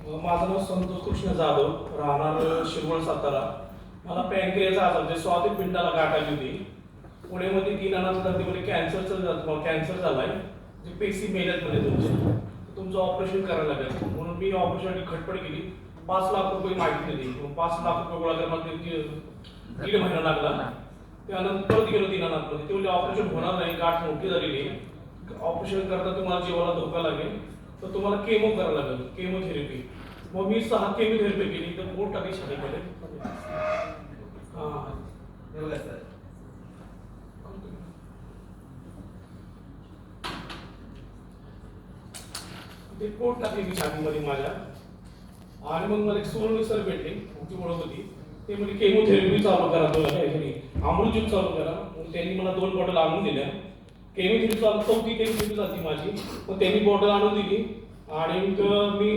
माझं नाव संतोष कृष्ण जाधव, राहणार शिरवळ, सातारा. मला पॅनक्रियाचा आजार म्हणजे स्वादिक पिंडाला गाठ आली होती. पुण्यामध्ये 3 अनाथांमध्ये कॅन्सर झालाय. जे पेशी मेल्यात म्हणजे तुमचं ऑपरेशन करायला लागेल म्हणून मी ऑपरेशनसाठी खटपट केली. 5 लाख रुपये माहिती दिली. 5 लाख रुपये गोळा करण्यामध्ये 1.5 महिना लागला. त्यानंतर परत गेलो 3 अनाथमध्ये. तेवढे ऑपरेशन होणार नाही, गाठ मोठी झालेली. ऑपरेशन करता तुम्हाला जीवाला धोका लागेल, तर तुम्हाला केमो करावं लागेल, केमोथेरपी. मग मी 6 केमोथेरपी केली, तर पोट टाकी शाळे केले. ते पोट टाकली मी छातीमध्ये माझ्या. आणि मग मला एक सुवर्ण सर भेटले, ती ओळख होती. ते म्हणजे केमोथेरपी चालू करा, अमृतज्यूस चालू करा. मग त्यांनी मला 2 बॉटल आणून दिल्या. केमोथेरपी चालू 4थी केमोथेरपी झाली माझी. मग त्यांनी बॉटल आणून दिली आणि मी